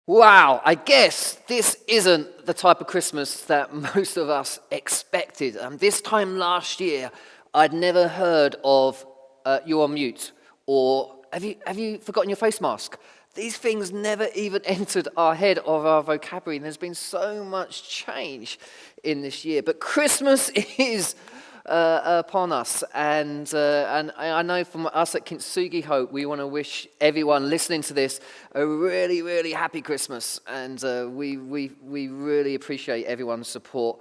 Wow, I guess this isn't the type of Christmas that most of us expected. This time last year, I'd never heard of "you're on mute" or "have you forgotten your face mask?" These things never even entered our head or our vocabulary, and there's been so much change in this year. But Christmas is upon us, and I know from us at Kintsugi Hope, we want to wish everyone listening to this a really, really happy Christmas, and we really appreciate everyone's support.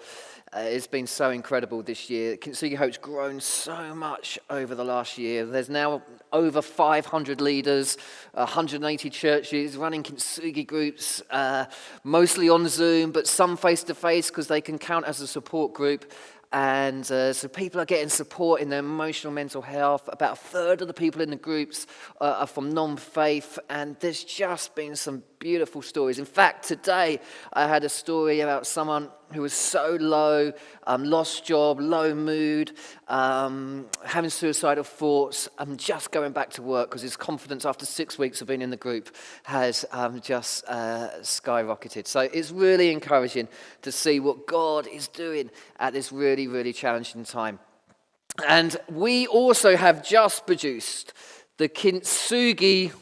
It's been so incredible this year. Kintsugi Hope's grown so much over the last year. There's now over 500 leaders, 180 churches running Kintsugi groups, mostly on Zoom, but some face-to-face because they can count as a support group. And so people are getting support in their emotional mental health. About a third of the people in the groups are from non-faith. And there's just been some beautiful stories. In fact, today I had a story about someone who was so low, lost job, low mood, having suicidal thoughts, just going back to work because his confidence after 6 weeks of being in the group has just skyrocketed. So it's really encouraging to see what God is doing at this really, really challenging time. And we also have just produced the Kintsugi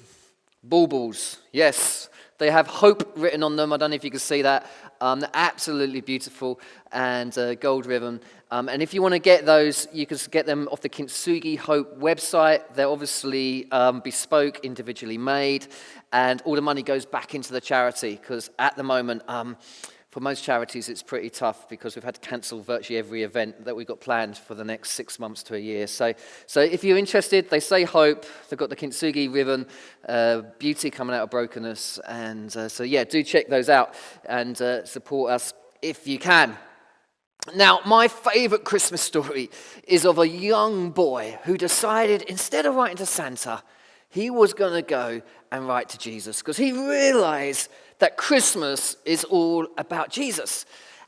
baubles. Yes, they have hope written on them. I don't know if you can see that. They're absolutely beautiful and gold ribbon. And if you want to get those, you can get them off the Kintsugi Hope website. They're obviously bespoke, individually made, and all the money goes back into the charity because at the moment, for most charities, it's pretty tough because we've had to cancel virtually every event that we've got planned for the next 6 months to a year. So if you're interested, they say hope. They've got the Kintsugi ribbon, beauty coming out of brokenness. And so do check those out and support us if you can. Now, my favorite Christmas story is of a young boy who decided instead of writing to Santa, he was going to go and write to Jesus because he realized that Christmas is all about Jesus.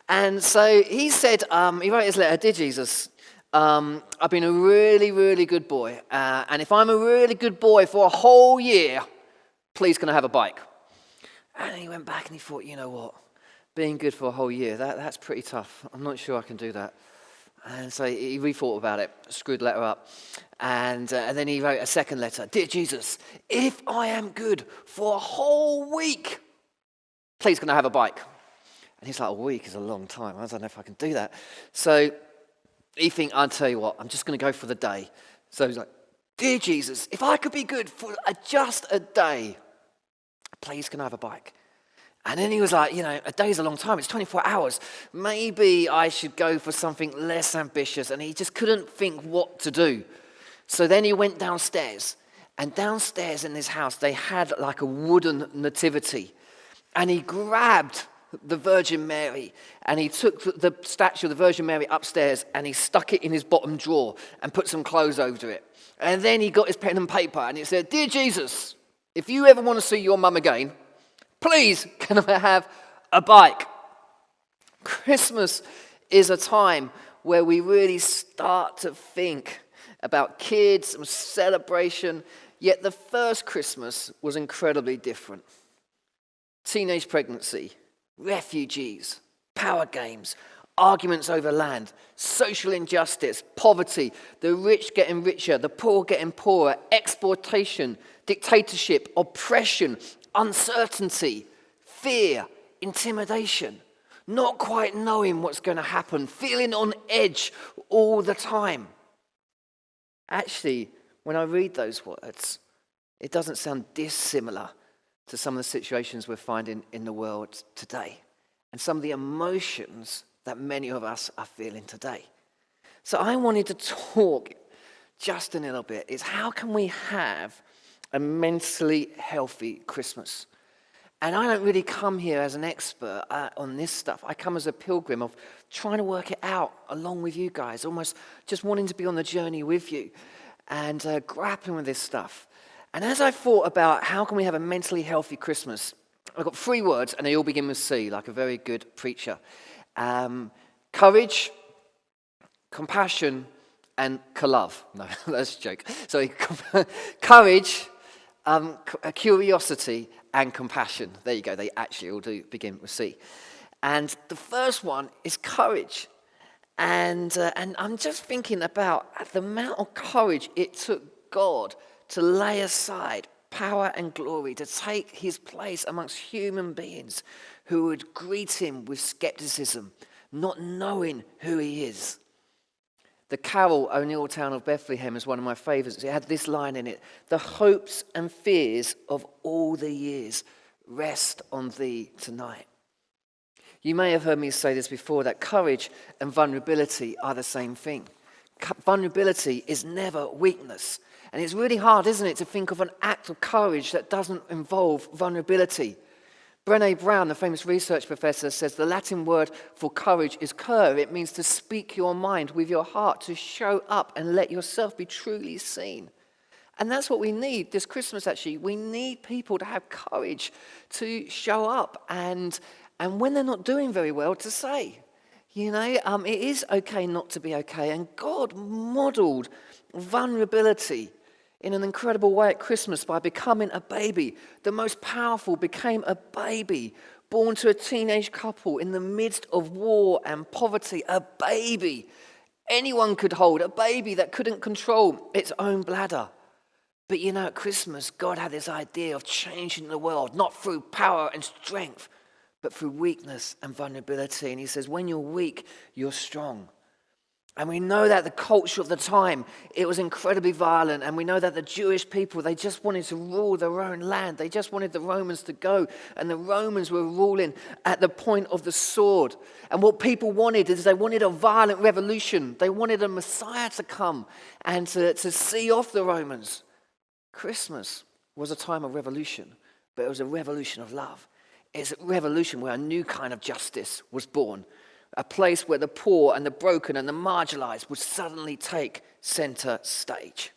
And so he said, he wrote his letter, "Dear Jesus, I've been a really, really good boy. And if I'm a really good boy for a whole year, please can I have a bike?" And he went back and he thought, you know what? Being good for a whole year, that's pretty tough. I'm not sure I can do that. And so he rethought about it, screwed the letter up. And then he wrote a second letter. "Dear Jesus, if I am good for a whole week, please can I have a bike?" And he's like, a week is a long time. I don't know if I can do that. So he thinks, I'll tell you what, I'm just going to go for the day. So he's like, "Dear Jesus, if I could be good for just a day, please can I have a bike?" And then he was like, a day's a long time. It's 24 hours. Maybe I should go for something less ambitious. And he just couldn't think what to do. So then he went downstairs. And downstairs in his house, they had like a wooden nativity. And he grabbed the Virgin Mary. And he took the statue of the Virgin Mary upstairs. And he stuck it in his bottom drawer and put some clothes over it. And then he got his pen and paper. And it said, "Dear Jesus, if you ever want to see your mum again, please, can I have a bike?" Christmas is a time where we really start to think about kids and celebration, yet the first Christmas was incredibly different. Teenage pregnancy, refugees, power games, arguments over land, social injustice, poverty, the rich getting richer, the poor getting poorer, exploitation, dictatorship, oppression, uncertainty, fear, intimidation, not quite knowing what's going to happen, feeling on edge all the time. Actually, when I read those words, it doesn't sound dissimilar to some of the situations we're finding in the world today and some of the emotions that many of us are feeling today. So I wanted to talk just a little bit is how can we have a mentally healthy Christmas? And I don't really come here as an expert on this stuff. I come as a pilgrim of trying to work it out along with you guys, almost just wanting to be on the journey with you and grappling with this stuff. And as I thought about how can we have a mentally healthy Christmas, I've got 3 words and they all begin with C, like a very good preacher. Courage, compassion, and love. No, that's a joke. Sorry, courage, curiosity, and compassion. There you go, they actually all do begin with C. And the first one is courage. And I'm just thinking about the amount of courage it took God to lay aside power and glory, to take his place amongst human beings who would greet him with skepticism, not knowing who he is. The carol, O Neil Town of Bethlehem, is one of my favourites. It had this line in it: the hopes and fears of all the years rest on thee tonight. You may have heard me say this before, that courage and vulnerability are the same thing. Vulnerability is never weakness. And it's really hard, isn't it, to think of an act of courage that doesn't involve vulnerability. Brené Brown, the famous research professor, says the Latin word for courage is cur. It means to speak your mind with your heart, to show up and let yourself be truly seen. And that's what we need this Christmas, actually. We need people to have courage to show up and when they're not doing very well, to say, it is okay not to be okay. And God modeled vulnerability in an incredible way at Christmas by becoming a baby. The most powerful became a baby, born to a teenage couple in the midst of war and poverty. A baby anyone could hold, a baby that couldn't control its own bladder. But at Christmas, God had this idea of changing the world, not through power and strength, but through weakness and vulnerability. And he says, when you're weak, you're strong. And we know that the culture of the time, it was incredibly violent. And we know that the Jewish people, they just wanted to rule their own land. They just wanted the Romans to go. And the Romans were ruling at the point of the sword. And what people wanted is they wanted a violent revolution. They wanted a Messiah to come and to see off the Romans. Christmas was a time of revolution, but it was a revolution of love. It's a revolution where a new kind of justice was born. A place where the poor and the broken and the marginalized would suddenly take center stage.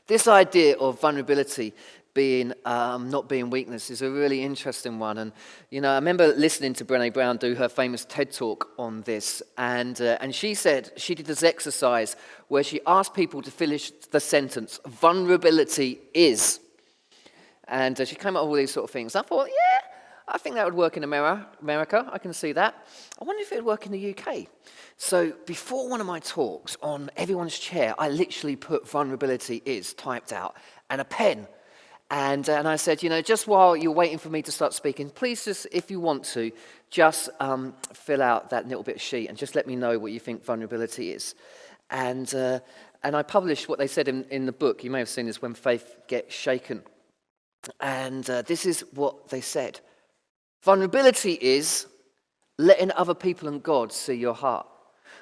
This idea of vulnerability being not being weakness is a really interesting one. And I remember listening to Brené Brown do her famous TED talk on this, and she said she did this exercise where she asked people to finish the sentence, vulnerability is. And she came up with all these sort of things. I thought, I think that would work in America. I can see that. I wonder if it would work in the UK. So before one of my talks on everyone's chair, I literally put vulnerability is typed out and a pen. And I said, just while you're waiting for me to start speaking, please just, if you want to, just fill out that little bit of sheet and just let me know what you think vulnerability is. And I published what they said in the book. You may have seen this, When Faith Gets Shaken. And this is what they said. Vulnerability is letting other people and God see your heart.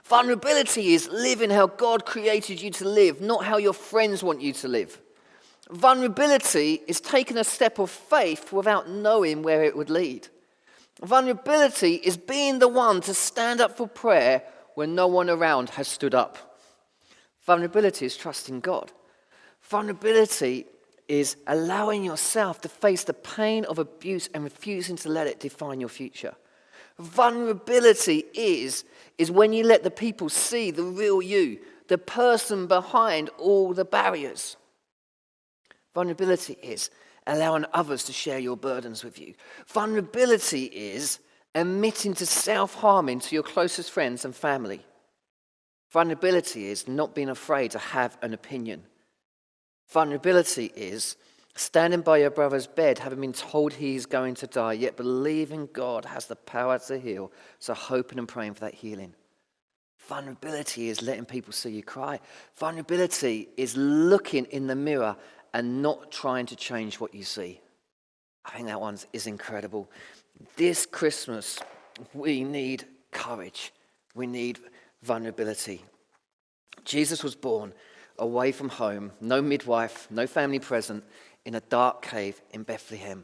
Vulnerability is living how God created you to live, not how your friends want you to live. Vulnerability is taking a step of faith without knowing where it would lead. Vulnerability is being the one to stand up for prayer when no one around has stood up. Vulnerability is trusting God. Vulnerability is allowing yourself to face the pain of abuse and refusing to let it define your future. Vulnerability is when you let the people see the real you, the person behind all the barriers. Vulnerability is allowing others to share your burdens with you. Vulnerability is admitting to self-harming to your closest friends and family. Vulnerability is not being afraid to have an opinion. Vulnerability is standing by your brother's bed, having been told he's going to die, yet believing God has the power to heal, so hoping and praying for that healing. Vulnerability is letting people see you cry. Vulnerability is looking in the mirror and not trying to change what you see. I think that one is incredible. This Christmas, we need courage. We need vulnerability. Jesus was born away from home, no midwife, no family present, in a dark cave in Bethlehem.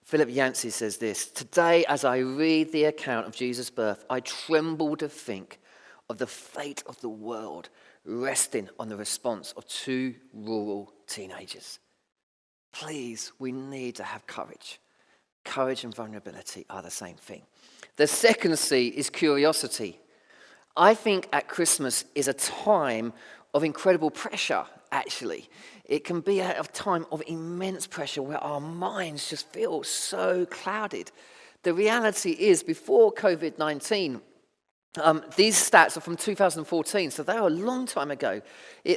Philip Yancey says this: today, as I read the account of Jesus' birth, I tremble to think of the fate of the world resting on the response of two rural teenagers. Please, we need to have courage. Courage and vulnerability are the same thing. The second C is curiosity. I think at Christmas is a time of incredible pressure, actually. It can be a time of immense pressure where our minds just feel so clouded. The reality is, before COVID-19, these stats are from 2014, so they were a long time ago.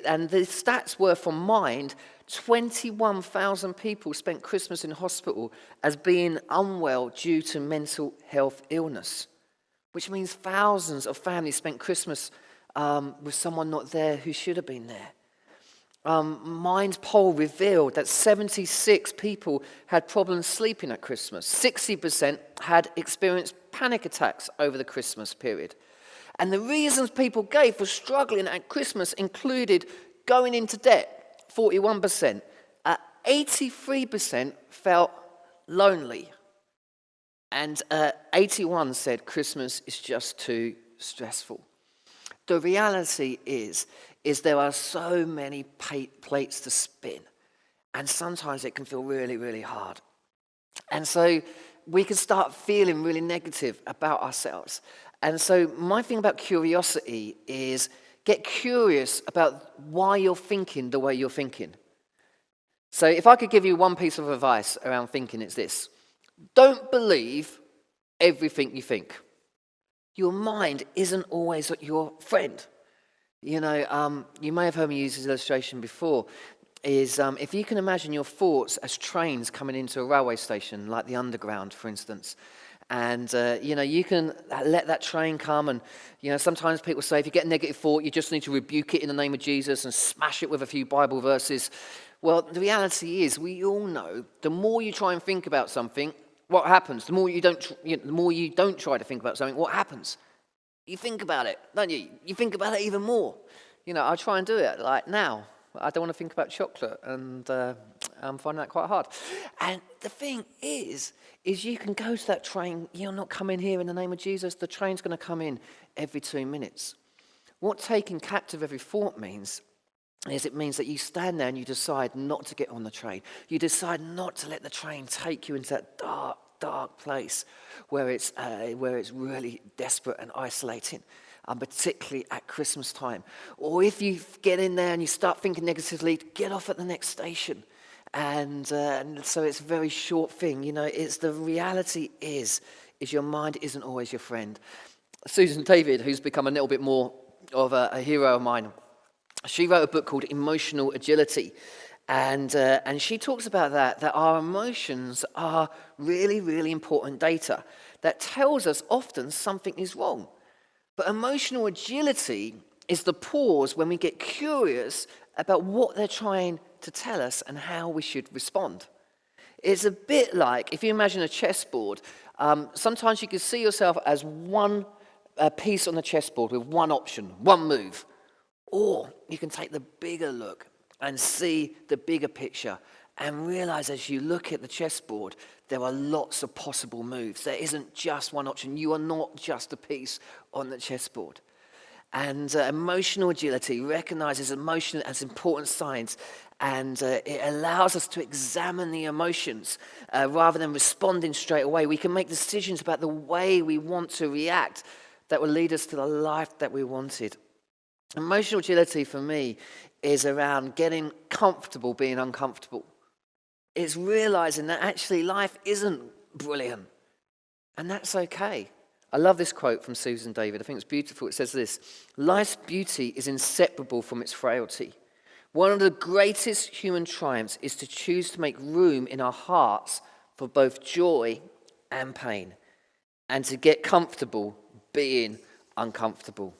And the stats were from Mind. 21,000 people spent Christmas in hospital as being unwell due to mental health illness, which means thousands of families spent Christmas with someone not there who should have been there. Mind's poll revealed that 76 people had problems sleeping at Christmas. 60% had experienced panic attacks over the Christmas period. And the reasons people gave for struggling at Christmas included going into debt, 41%. 83% felt lonely. And 81 said Christmas is just too stressful. The reality is there are so many plates to spin. And sometimes it can feel really, really hard. And so we can start feeling really negative about ourselves. And so my thing about curiosity is get curious about why you're thinking the way you're thinking. So if I could give you one piece of advice around thinking, it's this. Don't believe everything you think. Your mind isn't always your friend. You know, you may have heard me use this illustration before, is if you can imagine your thoughts as trains coming into a railway station, like the Underground, for instance. And, you know, you can let that train come and, you know, sometimes people say if you get a negative thought, you just need to rebuke it in the name of Jesus and smash it with a few Bible verses. Well, the reality is we all know the more you try and think about something, what happens? The more you don't try to think about something, what happens? You think about it, don't you? You think about it even more. You know, I try and do it like now. I don't want to think about chocolate, and I'm finding that quite hard. And the thing is you can go to that train. You're not coming here in the name of Jesus. The train's going to come in every 2 minutes. What taking captive every thought means is it means that you stand there and you decide not to get on the train. You decide not to let the train take you into that dark, dark place where it's really desperate and isolating. Particularly at Christmas time. Or if you get in there and you start thinking negatively, get off at the next station. And so it's a very short thing. You know, it's the reality is your mind isn't always your friend. Susan David, who's become a little bit more of a hero of mine, she wrote a book called Emotional Agility. And she talks about that our emotions are really, really important data that tells us often something is wrong. But emotional agility is the pause when we get curious about what they're trying to tell us and how we should respond. It's a bit like, if you imagine a chessboard, sometimes you can see yourself as one piece on the chessboard with one option, one move. Or you can take the bigger look and see the bigger picture and realize as you look at the chessboard, there are lots of possible moves. There isn't just one option. You are not just a piece on the chessboard. And emotional agility recognizes emotion as important science, and it allows us to examine the emotions rather than responding straight away. We can make decisions about the way we want to react that will lead us to the life that we wanted. Emotional agility for me is around getting comfortable being uncomfortable. It's realizing that actually life isn't brilliant, and that's okay. I love this quote from Susan David. I think it's beautiful. It says this: life's beauty is inseparable from its frailty. One of the greatest human triumphs is to choose to make room in our hearts for both joy and pain, and to get comfortable being uncomfortable.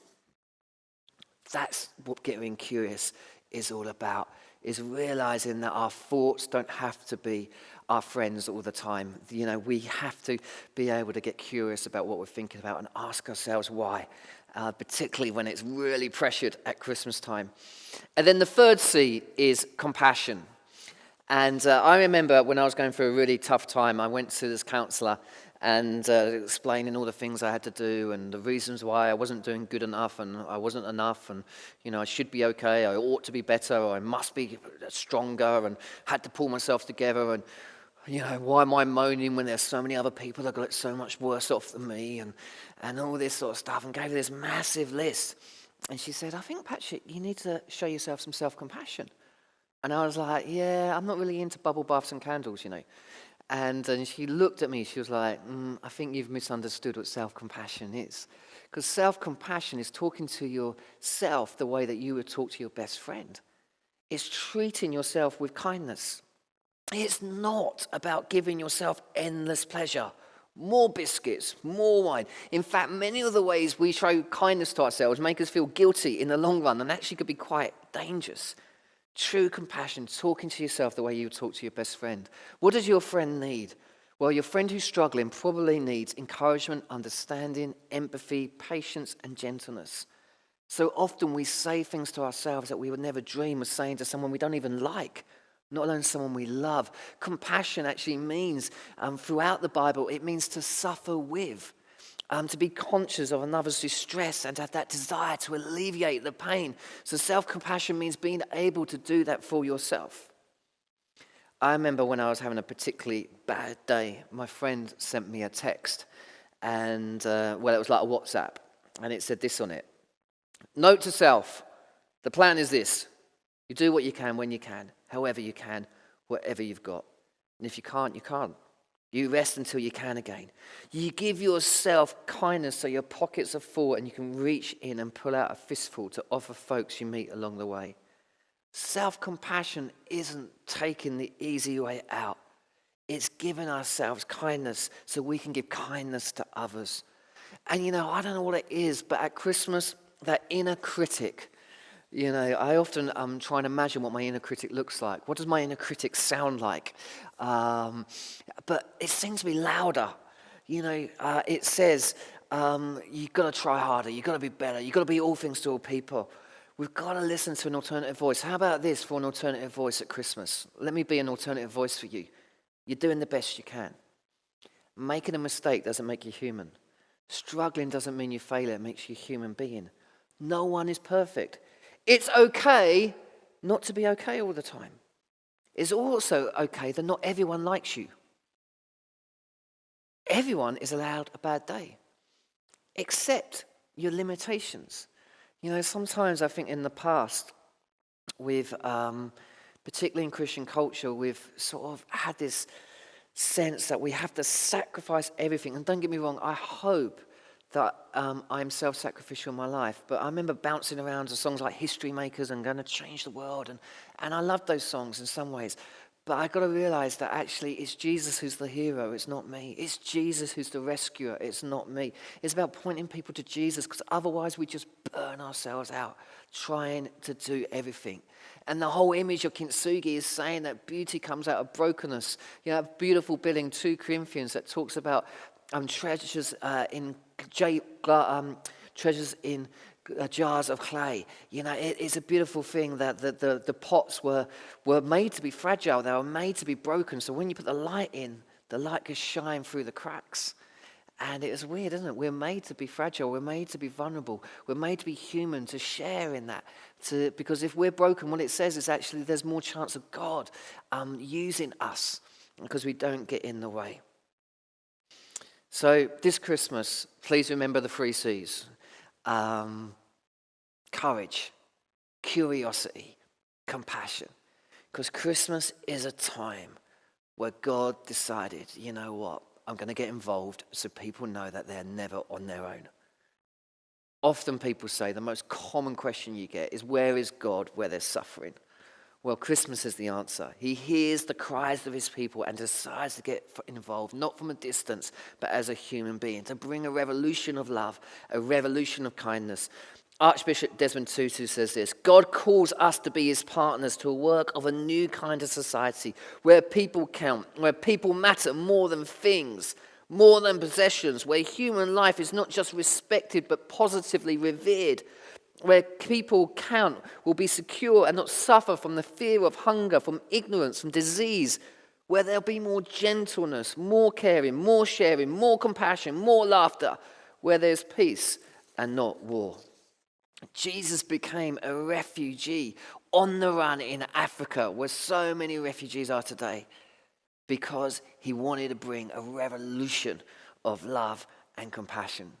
That's what getting curious is all about, is realizing that our thoughts don't have to be our friends all the time. You know, we have to be able to get curious about what we're thinking about and ask ourselves why, particularly when it's really pressured at Christmas time. And then the third C is compassion. And I remember when I was going through a really tough time, I went to this counselor and explaining all the things I had to do and the reasons why I wasn't doing good enough and I wasn't enough and, you know, I should be okay, I ought to be better, or I must be stronger, and had to pull myself together. And, you know, why am I moaning when there's so many other people that got it so much worse off than me, and all this sort of stuff, and gave this massive list. And she said, I think, Patrick, you need to show yourself some self-compassion. And I was like, yeah, I'm not really into bubble baths and candles, you know. And she looked at me, she was like, I think you've misunderstood what self-compassion is. Because self-compassion is talking to yourself the way that you would talk to your best friend. It's treating yourself with kindness. It's not about giving yourself endless pleasure. More biscuits, more wine. In fact, many of the ways we show kindness to ourselves make us feel guilty in the long run and actually could be quite dangerous. True compassion, talking to yourself the way you would talk to your best friend. What does your friend need? Well, your friend who's struggling probably needs encouragement, understanding, empathy, patience, and gentleness. So often we say things to ourselves that we would never dream of saying to someone we don't even like, not alone someone we love. Compassion actually means, throughout the Bible, it means to suffer with, to be conscious of another's distress and to have that desire to alleviate the pain. So self-compassion means being able to do that for yourself. I remember when I was having a particularly bad day, my friend sent me a text, and it was like a WhatsApp, and it said this on it. Note to self, the plan is this. You do what you can when you can, however you can, whatever you've got. And if you can't, you can't. You rest until you can again. You give yourself kindness so your pockets are full and you can reach in and pull out a fistful to offer folks you meet along the way. Self-compassion isn't taking the easy way out. It's giving ourselves kindness so we can give kindness to others. And I don't know what it is, but at Christmas, that inner critic, I often try and imagine what my inner critic looks like. What does my inner critic sound like? But it seems to be louder. It says, you've got to try harder, you've got to be better, you've got to be all things to all people. We've got to listen to an alternative voice. How about this for an alternative voice at Christmas? Let me be an alternative voice for you. You're doing the best you can. Making a mistake doesn't make you human. Struggling doesn't mean you fail, it makes you a human being. No one is perfect. It's okay not to be okay all the time. It's also okay that not everyone likes you. Everyone is allowed a bad day. Accept your limitations. Sometimes I think in the past, particularly in Christian culture, we've sort of had this sense that we have to sacrifice everything. And don't get me wrong, I hope that I'm self-sacrificial in my life. But I remember bouncing around to songs like History Makers and Going to Change the World. And I love those songs in some ways. But I've got to realize that actually it's Jesus who's the hero, it's not me. It's Jesus who's the rescuer, it's not me. It's about pointing people to Jesus, because otherwise we just burn ourselves out trying to do everything. And the whole image of Kintsugi is saying that beauty comes out of brokenness. A beautiful building, 2 Corinthians, that talks about treasures in jars of clay. It's a beautiful thing that the pots were made to be fragile. They were made to be broken. So when you put the light in, the light could shine through the cracks. And it is weird, isn't it? We're made to be fragile. We're made to be vulnerable. We're made to be human, to share in that. Because if we're broken, what it says is actually there's more chance of God using us because we don't get in the way. So this Christmas, please remember the 3 C's. Courage, curiosity, compassion. Because Christmas is a time where God decided, you know what, I'm going to get involved so people know that they're never on their own. Often people say the most common question you get is, where is God where there's suffering? Well, Christmas is the answer. He hears the cries of his people and decides to get involved, not from a distance, but as a human being, to bring a revolution of love, a revolution of kindness. Archbishop Desmond Tutu says this: God calls us to be his partners to a work of a new kind of society where people count, where people matter more than things, more than possessions, where human life is not just respected but positively revered, where people count will be secure and not suffer from the fear of hunger, from ignorance, from disease, where there'll be more gentleness, more caring, more sharing, more compassion, more laughter, where there's peace and not war. Jesus became a refugee on the run in Africa, where so many refugees are today, because he wanted to bring a revolution of love and compassion.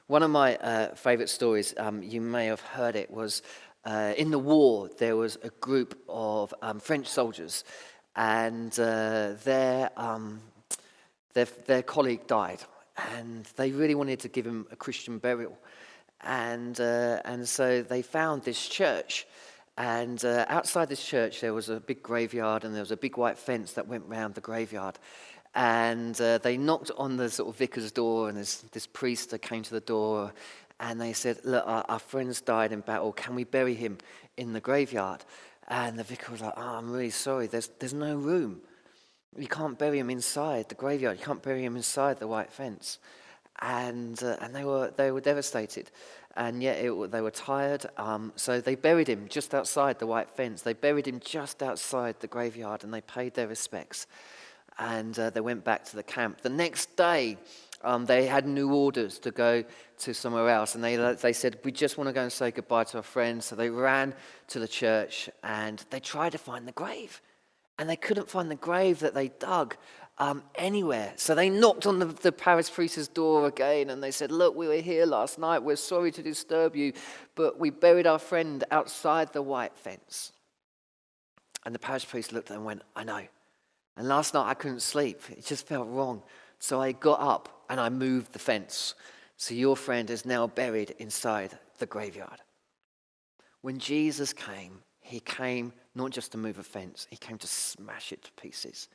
One of my favourite stories, you may have heard it, was in the war there was a group of French soldiers, and their colleague died, and they really wanted to give him a Christian burial. And so they found this church, and outside this church there was a big graveyard, and there was a big white fence that went round the graveyard. And they knocked on the sort of vicar's door, and this priest that came to the door, and they said, "Look, our friend's died in battle. Can we bury him in the graveyard?" And the vicar was like, "Oh, I'm really sorry. There's no room. You can't bury him inside the graveyard. You can't bury him inside the white fence." And they were devastated, and yet they were tired. So they buried him just outside the white fence. They buried him just outside the graveyard, and they paid their respects. And they went back to the camp. The next day, they had new orders to go to somewhere else, and they said, "We just want to go and say goodbye to our friends." So they ran to the church, and they tried to find the grave, and they couldn't find the grave that they dug anywhere. So they knocked on the parish priest's door again, and they said, "Look, we were here last night. We're sorry to disturb you, but we buried our friend outside the white fence." And the parish priest looked at them and went, "I know. And last night I couldn't sleep. It just felt wrong. So I got up and I moved the fence. So your friend is now buried inside the graveyard." When Jesus came, he came not just to move a fence, he came to smash it to pieces.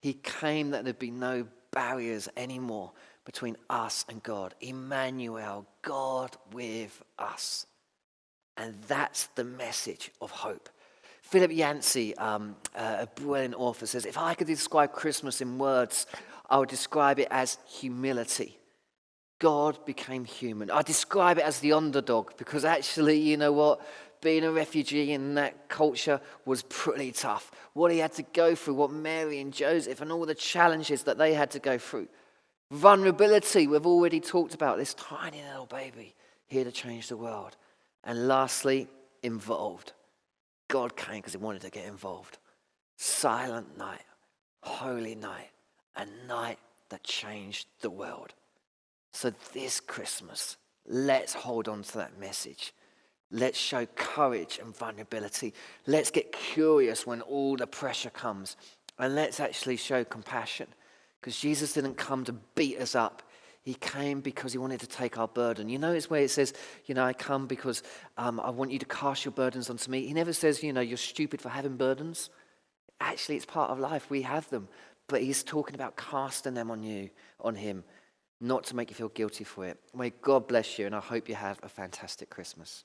He came that there'd be no barriers anymore between us and God. Emmanuel, God with us. And that's the message of hope. Philip Yancey, a brilliant author, says, "If I could describe Christmas in words, I would describe it as humility. God became human. I describe it as the underdog, because actually, you know what? Being a refugee in that culture was pretty tough. What he had to go through, what Mary and Joseph and all the challenges that they had to go through. Vulnerability, we've already talked about, this tiny little baby here to change the world. And lastly, involved. God came because he wanted to get involved. Silent night, holy night, a night that changed the world." So this Christmas, let's hold on to that message. Let's show courage and vulnerability. Let's get curious when all the pressure comes. And let's actually show compassion. Because Jesus didn't come to beat us up. He came because he wanted to take our burden. You notice where it says, "I come because I want you to cast your burdens onto me." He never says, "You're stupid for having burdens." Actually, it's part of life. We have them. But he's talking about casting them on him, not to make you feel guilty for it. May God bless you, and I hope you have a fantastic Christmas.